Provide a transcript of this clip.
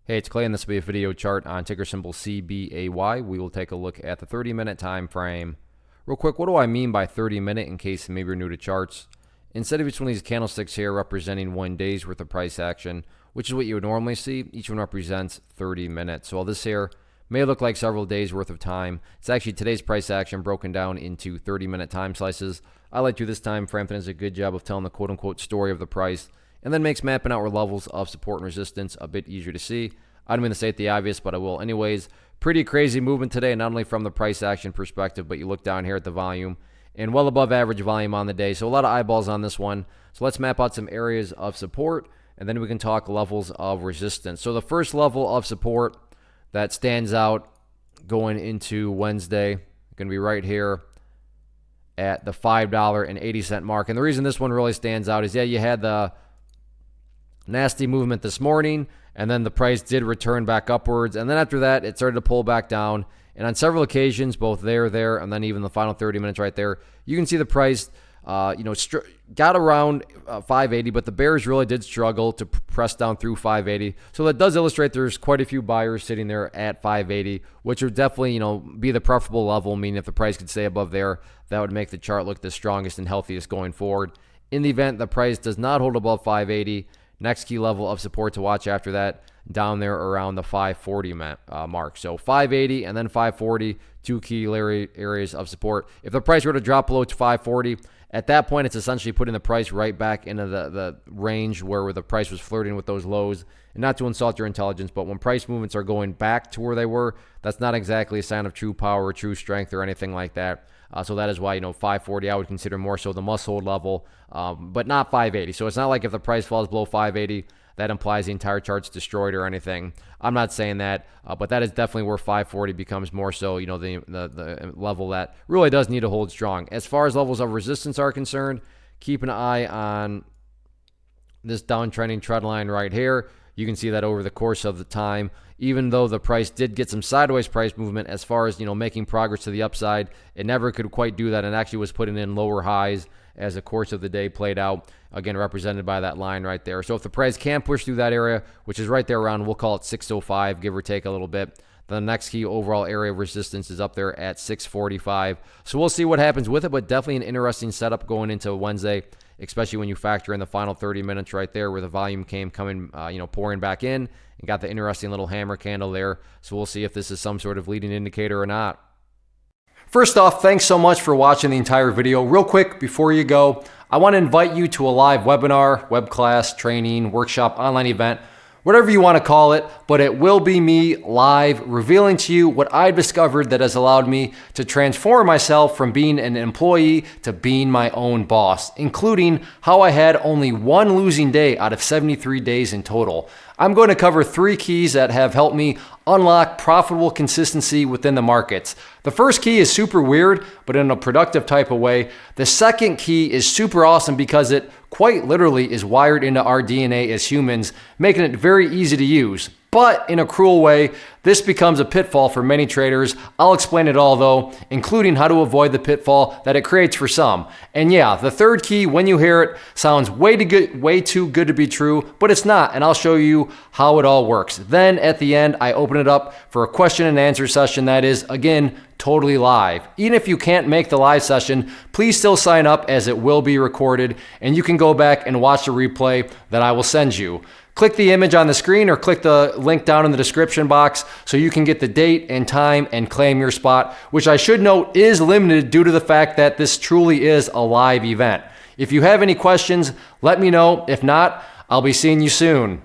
Hey, it's Clay, and this will be a video chart on ticker symbol CBAY. We will take a look at the 30-minute time frame. Real quick, what do I mean by 30-minute in case maybe you're new to charts? Instead of each one of these candlesticks here representing 1 day's worth of price action, which is what you would normally see, each one represents 30 minutes. So while this here may look like several days worth of time, it's actually today's price action broken down into 30-minute time slices. I like to this time frame that does a good job of telling the quote-unquote story of the price, and then makes mapping out where levels of support and resistance a bit easier to see. I don't mean to say it the obvious, but I will anyways. Pretty crazy movement today, not only from the price action perspective, but you look down here at the volume, and well above average volume on the day. So a lot of eyeballs on this one. So let's map out some areas of support, and then we can talk levels of resistance. So the first level of support that stands out going into Wednesday, going to be right here at the $5.80 mark. And the reason this one really stands out is, yeah, you had the nasty movement this morning, and then the price did return back upwards, and then after that it started to pull back down, and on several occasions, both there, and then even the final 30 minutes right there, you can see the price got around 580, but the bears really did struggle to press down through 580. So that does illustrate there's quite a few buyers sitting there at 580, which would definitely be the preferable level, meaning if the price could stay above there, that would make the chart look the strongest and healthiest going forward. In the event the price does not hold above 580, next key level of support to watch after that, down there around the 540 mark. So 580 and then 540, two key areas of support. If the price were to drop below to 540, at that point, it's essentially putting the price right back into the range where the price was flirting with those lows. And not to insult your intelligence, but when price movements are going back to where they were, that's not exactly a sign of true power or true strength or anything like that. So that is why 540 I would consider more so the must-hold level, but not 580. So it's not like if the price falls below 580, that implies the entire chart's destroyed or anything. I'm not saying that, but that is definitely where 540 becomes more so, the level that really does need to hold strong. As far as levels of resistance are concerned, keep an eye on this downtrending trend line right here. You can see that over the course of the time, even though the price did get some sideways price movement as far as, making progress to the upside, it never could quite do that and actually was putting in lower highs as the course of the day played out, again, represented by that line right there. So if the price can push through that area, which is right there around, we'll call it 605, give or take a little bit, the next key overall area of resistance is up there at 645. So we'll see what happens with it, but definitely an interesting setup going into Wednesday, especially when you factor in the final 30 minutes right there where the volume coming, pouring back in and got the interesting little hammer candle there. So we'll see if this is some sort of leading indicator or not. First off, thanks so much for watching the entire video. Real quick, before you go, I want to invite you to a live webinar, web class, training, workshop, online event, whatever you want to call it, but it will be me live revealing to you what I discovered that has allowed me to transform myself from being an employee to being my own boss, including how I had only one losing day out of 73 days in total. I'm going to cover 3 keys that have helped me unlock profitable consistency within the markets. The first key is super weird, but in a productive type of way. The second key is super awesome because it quite literally is wired into our DNA as humans, making it very easy to use. But in a cruel way, this becomes a pitfall for many traders. I'll explain it all though, including how to avoid the pitfall that it creates for some. And yeah, the third key, when you hear it, sounds way too good to be true, but it's not, and I'll show you how it all works. Then at the end, I open it up for a question and answer session that is, again, totally live. Even if you can't make the live session, please still sign up as it will be recorded, and you can go back and watch the replay that I will send you. Click the image on the screen or click the link down in the description box so you can get the date and time and claim your spot, which I should note is limited due to the fact that this truly is a live event. If you have any questions, let me know. If not, I'll be seeing you soon.